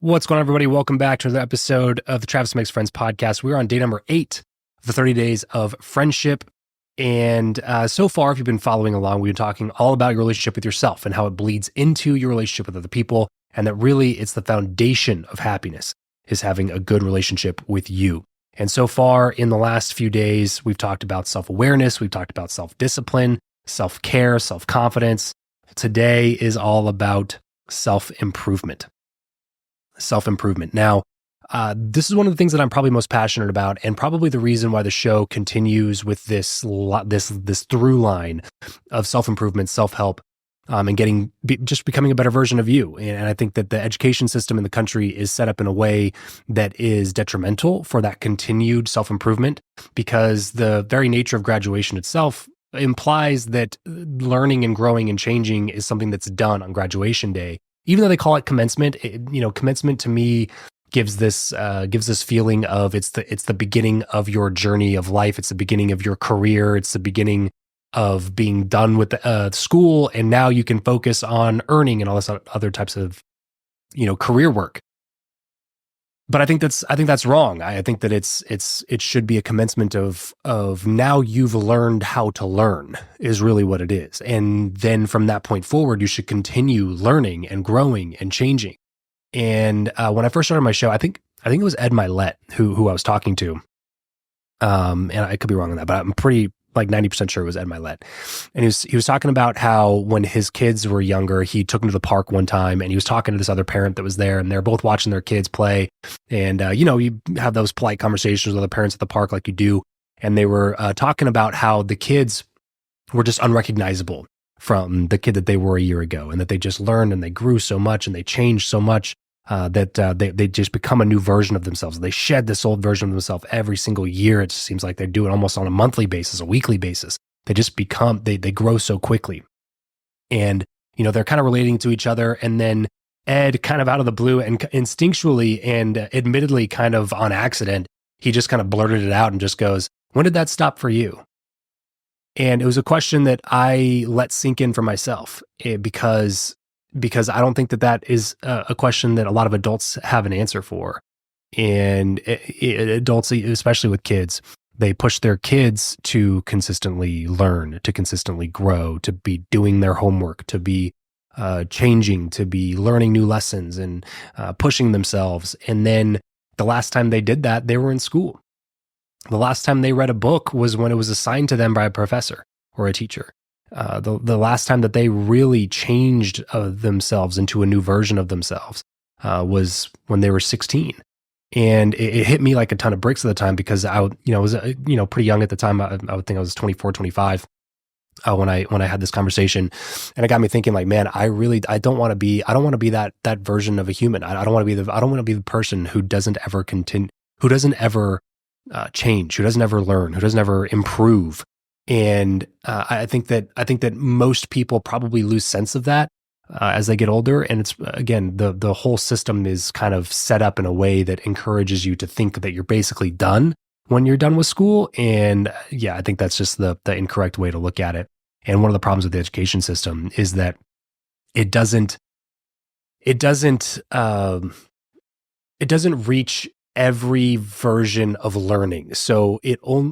What's going on, everybody? Welcome back to another episode of the Travis Makes Friends podcast. We're on day number 8 of the 30 days of friendship. And so far, if you've been following along, we've been talking all about your relationship with yourself and how it bleeds into your relationship with other people. And that really it's the foundation of happiness is having a good relationship with you. And so far in the last few days, we've talked about self-awareness. We've talked about self-discipline, self-care, self-confidence. Today is all about self-improvement. Self-improvement. Now, this is one of the things that I'm probably most passionate about, and probably the reason why the show continues with this through line of self-improvement, self-help, and just becoming a better version of you. And I think that the education system in the country is set up in a way that is detrimental for that continued self-improvement, because the very nature of graduation itself implies that learning and growing and changing is something that's done on graduation day. Even though they call it commencement, commencement to me gives this feeling of it's the beginning of your journey of life. It's the beginning of your career. It's the beginning of being done with school, and now you can focus on earning and all this other types of career work. But I think that's wrong. I think that it should be a commencement of now you've learned how to learn is really what it is. And then from that point forward, you should continue learning and growing and changing. And when I first started my show, I think it was Ed Milet who I was talking to. And I could be wrong on that, but I'm pretty like 90% sure it was Ed Milet. And he was talking about how when his kids were younger, he took them to the park one time, and he was talking to this other parent that was there, and they're both watching their kids play. And, you have those polite conversations with the parents at the park like you do. And they were talking about how the kids were just unrecognizable from the kid that they were a year ago, and that they just learned and they grew so much and they changed so much that they just become a new version of themselves. They shed this old version of themselves every single year. It just seems like they do it almost on a monthly basis, a weekly basis. They just they grow so quickly. And, they're kind of relating to each other. And then Ed, kind of out of the blue and instinctually and admittedly kind of on accident, he just kind of blurted it out and just goes, "When did that stop for you?" And it was a question that I let sink in for myself, because I don't think that is a question that a lot of adults have an answer for. And adults, especially with kids, they push their kids to consistently learn, to consistently grow, to be doing their homework, to be changing, to be learning new lessons and pushing themselves. And then the last time they did that, they were in school. The last time they read a book was when it was assigned to them by a professor or a teacher. The last time that they really changed themselves into a new version of themselves was when they were 16. And it hit me like a ton of bricks at the time, because I was pretty young at the time. I would think I was 24, 25 when I had this conversation. And it got me thinking, like, man, I don't want to be that version of a human. I don't want to be the person who doesn't ever continue, who doesn't ever change, who doesn't ever learn, who doesn't ever improve. And I think that most people probably lose sense of that as they get older. And it's, again, the whole system is kind of set up in a way that encourages you to think that you're basically done when you're done with school. And yeah, I think that's just the incorrect way to look at it. And one of the problems with the education system is that it doesn't reach every version of learning. So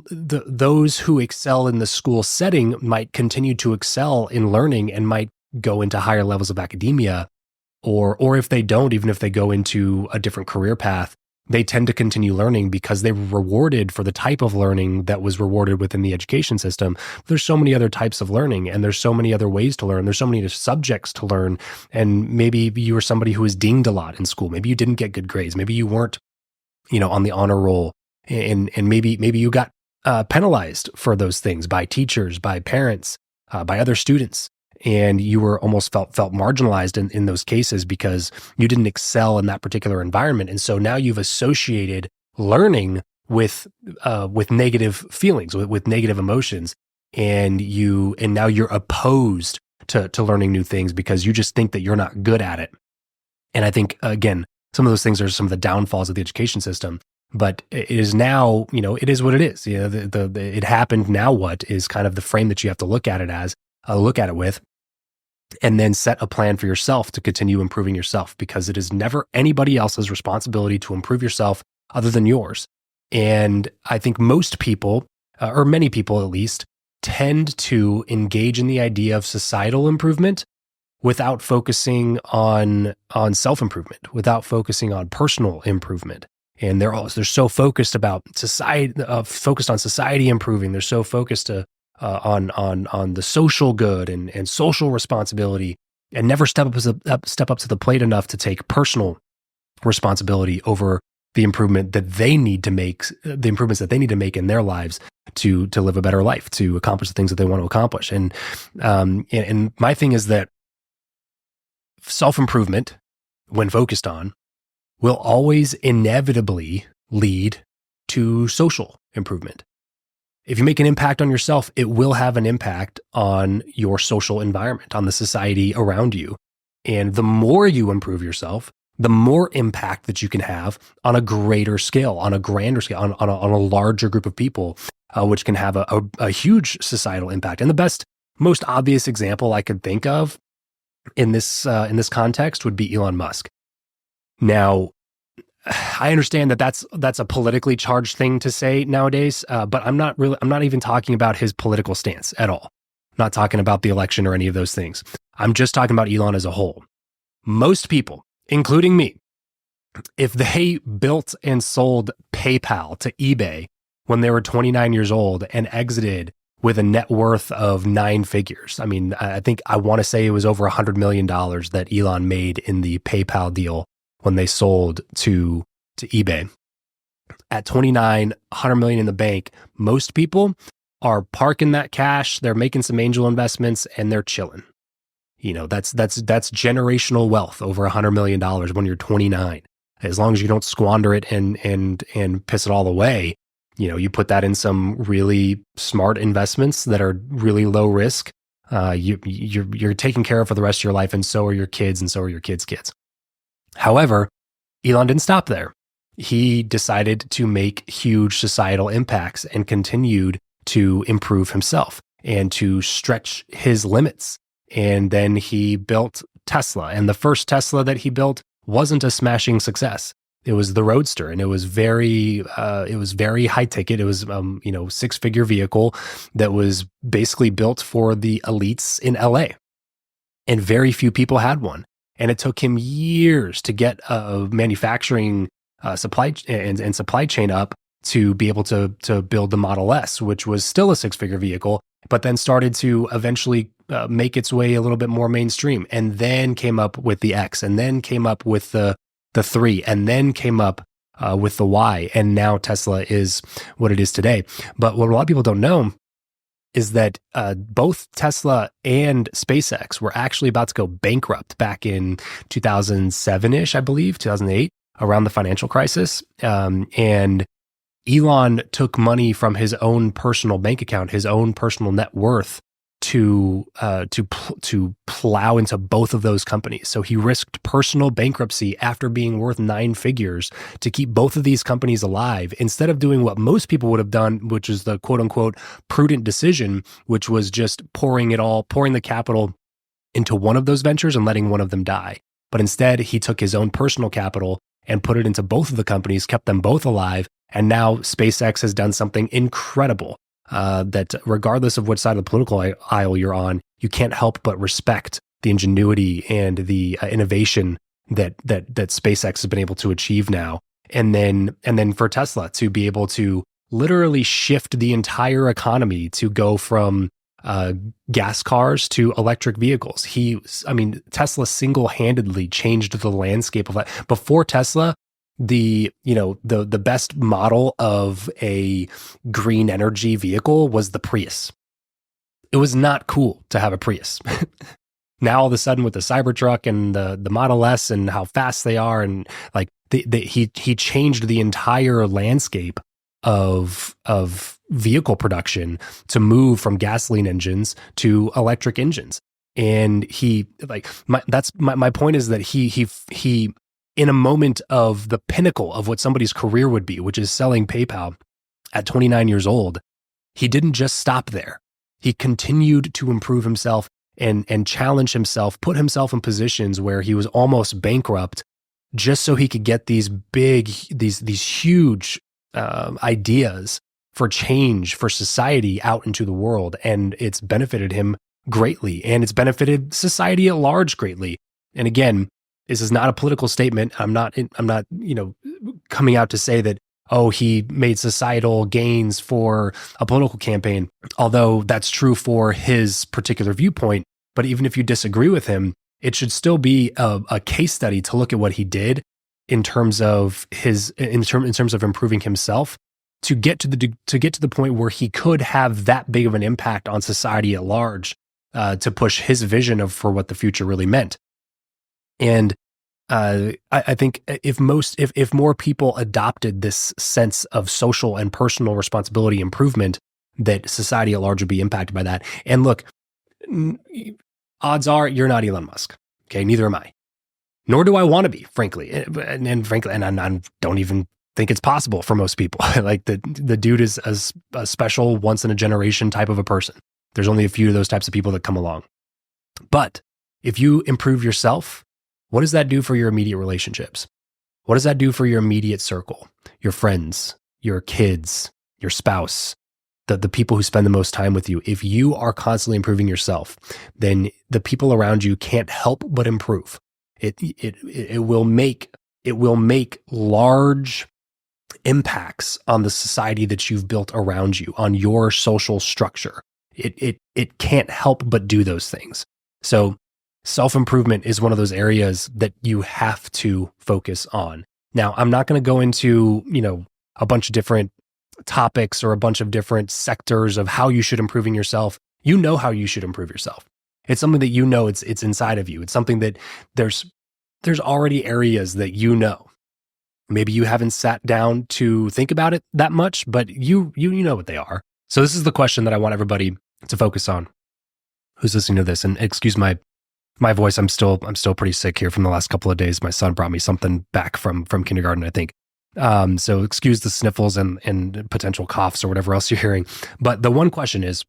those who excel in the school setting might continue to excel in learning and might go into higher levels of academia, or if they don't, even if they go into a different career path, they tend to continue learning because they were rewarded for the type of learning that was rewarded within the education system. There's so many other types of learning, and there's so many other ways to learn. There's so many other subjects to learn. And maybe you were somebody who was dinged a lot in school. Maybe you didn't get good grades. Maybe you weren't on the honor roll, and maybe you got penalized for those things by teachers, by parents, by other students, and you were almost felt marginalized in those cases because you didn't excel in that particular environment. And so now you've associated learning with negative feelings, with negative emotions, and now you're opposed to learning new things because you just think that you're not good at it. And I think, again, some of those things are some of the downfalls of the education system, but it is now, it is what it is. It happened. Now what is kind of the frame that you have to look at it with. and then set a plan for yourself to continue improving yourself, because it is never anybody else's responsibility to improve yourself other than yours. And I think most people, or many people at least, tend to engage in the idea of societal improvement without focusing on self-improvement, without focusing on personal improvement. And they're so focused about society, focused on society improving. They're so focused on the social good and social responsibility, and never step up to the plate enough to take personal responsibility over the improvement that they need to make, the improvements that they need to make in their lives to live a better life, to accomplish the things that they want to accomplish. And my thing is that self-improvement, when focused on, will always inevitably lead to social improvement. If you make an impact on yourself, it will have an impact on your social environment, on the society around you. And the more you improve yourself, the more impact that you can have on a greater scale, on a grander scale, on a larger group of people, which can have a huge societal impact. And the most obvious example I could think of in this context would be Elon Musk. Now, I understand that that's a politically charged thing to say nowadays, but I'm not even talking about his political stance at all. I'm not talking about the election or any of those things. I'm just talking about Elon as a whole. Most people, including me, if they built and sold PayPal to eBay when they were 29 years old and exited with a net worth of 9 figures, I mean, I want to say it was over $100 million that Elon made in the PayPal deal when they sold to eBay. At 29, 100 million in the bank, most people are parking that cash, they're making some angel investments, and they're chilling. You know, that's generational wealth, over $100 million when you're 29. As long as you don't squander it and piss it all away, you know, you put that in some really smart investments that are really low risk. You're taken care of for the rest of your life, and so are your kids, and so are your kids' kids. However, Elon didn't stop there. He decided to make huge societal impacts and continued to improve himself and to stretch his limits. And then he built Tesla. And the first Tesla that he built wasn't a smashing success. It was the Roadster, and it was very high ticket. It was, 6-figure vehicle that was basically built for the elites in LA. And very few people had one. And it took him years to get manufacturing supply chain up to be able to build the Model S, which was still a 6-figure vehicle, but then started to eventually make its way a little bit more mainstream, and then came up with the X, and then came up with the 3, and then came up with the Y, and now Tesla is what it is today. But what a lot of people don't know is that both Tesla and SpaceX were actually about to go bankrupt back in 2007-ish, I believe, 2008, around the financial crisis. And Elon took money from his own personal bank account, his own personal net worth, to plow into both of those companies. So he risked personal bankruptcy after being worth 9 figures to keep both of these companies alive, instead of doing what most people would have done, which is the quote unquote prudent decision, which was just pouring the capital into one of those ventures and letting one of them die. But instead, he took his own personal capital and put it into both of the companies, kept them both alive. And now SpaceX has done something incredible. That regardless of which side of the political aisle you're on, you can't help but respect the ingenuity and the innovation that SpaceX has been able to achieve now. And then for Tesla to be able to literally shift the entire economy to go from gas cars to electric vehicles. Tesla single-handedly changed the landscape of that. Before Tesla, the best model of a green energy vehicle was the Prius. It was not cool to have a Prius. Now all of a sudden, with the Cybertruck and the Model S and how fast they are, and like he changed the entire landscape of vehicle production to move from gasoline engines to electric engines. And my point is that he in a moment of the pinnacle of what somebody's career would be, which is selling PayPal at 29 years old, he didn't just stop there. He continued to improve himself and challenge himself, put himself in positions where he was almost bankrupt just so he could get these huge ideas for change for society out into the world. And it's benefited him greatly, and it's benefited society at large greatly. And again, this is not a political statement. I'm not, coming out to say that, oh, he made societal gains for a political campaign, although that's true for his particular viewpoint. But even if you disagree with him, it should still be a case study to look at what he did in terms of in terms of improving himself to get to the point where he could have that big of an impact on society at large, to push his vision for what the future really meant. And I think if more people adopted this sense of social and personal responsibility improvement, that society at large would be impacted by that. And look, odds are you're not Elon Musk. Okay, neither am I. Nor do I want to be, frankly. And frankly, and I don't even think it's possible for most people. Like the dude is a special once in a generation type of a person. There's only a few of those types of people that come along. But if you improve yourself, what does that do for your immediate relationships? What does that do for your immediate circle? Your friends, your kids, your spouse, the people who spend the most time with you. If you are constantly improving yourself, then the people around you can't help but improve. It will make large impacts on the society that you've built around you, on your social structure. It can't help but do those things. So self-improvement is one of those areas that you have to focus on. Now, I'm not going to go into, a bunch of different topics or a bunch of different sectors of how you should improving yourself. You know how you should improve yourself. It's something that it's inside of you. It's something that there's already areas that maybe you haven't sat down to think about it that much, but you know what they are. So this is the question that I want everybody to focus on who's listening to this. And excuse my voice, I'm still pretty sick here from the last couple of days. My son brought me something back from kindergarten, I think. So excuse the sniffles and potential coughs or whatever else you're hearing. But the one question is,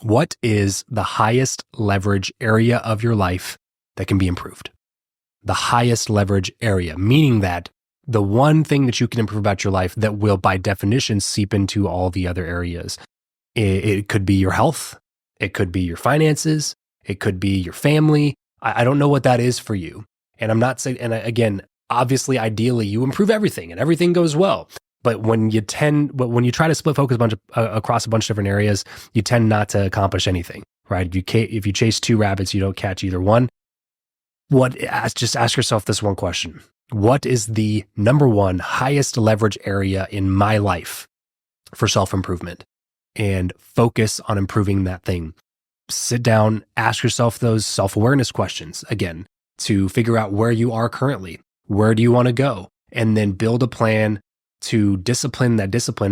what is the highest leverage area of your life that can be improved? The highest leverage area, meaning that the one thing that you can improve about your life that will by definition seep into all the other areas. It could be your health. It could be your finances. It could be your family. I don't know what that is for you. And I'm not saying, and again, obviously, ideally, you improve everything and everything goes well. But when you try to split focus across a bunch of different areas, you tend not to accomplish anything, right? If you chase two rabbits, you don't catch either one. Just ask yourself this one question. What is the number one highest leverage area in my life for self-improvement? And focus on improving that thing. Sit down, ask yourself those self-awareness questions again to figure out where you are currently. Where do you want to go? And then build a plan to discipline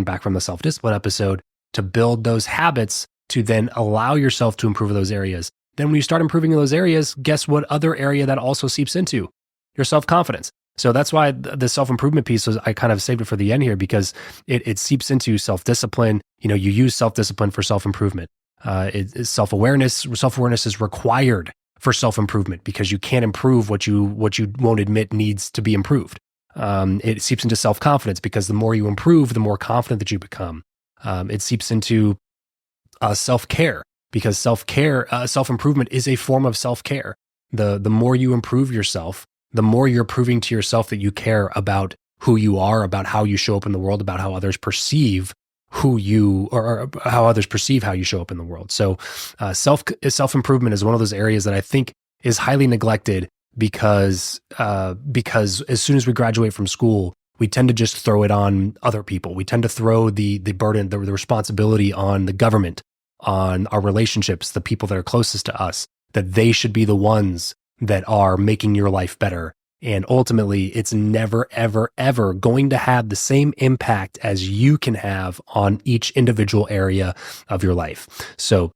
back from the self-discipline episode, to build those habits to then allow yourself to improve those areas. Then when you start improving in those areas, guess what other area that also seeps into? Your self-confidence. So that's why the self-improvement piece I kind of saved it for the end here, because it seeps into self-discipline. You use self-discipline for self-improvement. Self-awareness is required for self-improvement because you can't improve what you won't admit needs to be improved. It seeps into self-confidence because the more you improve, the more confident that you become. It seeps into self-care because self-improvement is a form of self-care. The more you improve yourself, the more you're proving to yourself that you care about who you are, about how you show up in the world, about how others perceive or how others perceive how you show up in the world. So self-improvement is one of those areas that I think is highly neglected because as soon as we graduate from school, we tend to just throw it on other people. We tend to throw the burden, the responsibility on the government, on our relationships, the people that are closest to us, that they should be the ones that are making your life better. And ultimately, it's never, ever, ever going to have the same impact as you can have on each individual area of your life. So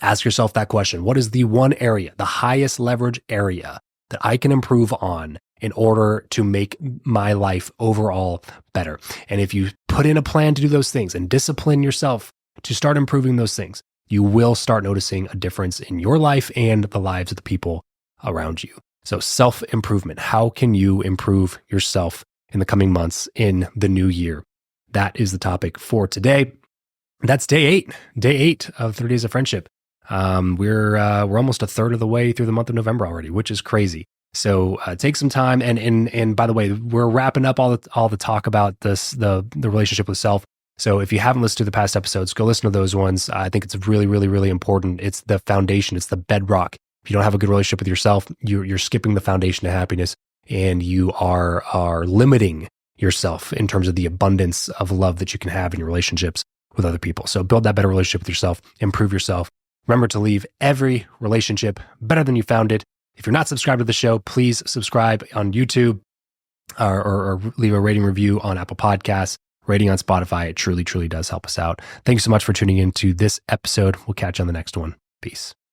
ask yourself that question. What is the one area, the highest leverage area that I can improve on in order to make my life overall better? And if you put in a plan to do those things and discipline yourself to start improving those things, you will start noticing a difference in your life and the lives of the people around you. So self-improvement, how can you improve yourself in the coming months in the new year? That is the topic for today. That's day eight of 30 Days of Friendship. We're almost a third of the way through the month of November already, which is crazy. So take some time. And by the way, we're wrapping up all the talk about this, the relationship with self. So if you haven't listened to the past episodes, go listen to those ones. I think it's really, really, really important. It's the foundation. It's the bedrock. If you don't have a good relationship with yourself, you're skipping the foundation to happiness, and you are limiting yourself in terms of the abundance of love that you can have in your relationships with other people. So build that better relationship with yourself, improve yourself. Remember to leave every relationship better than you found it. If you're not subscribed to the show, please subscribe on YouTube or leave a rating review on Apple Podcasts, rating on Spotify. It truly, truly does help us out. Thank you so much for tuning in to this episode. We'll catch you on the next one. Peace.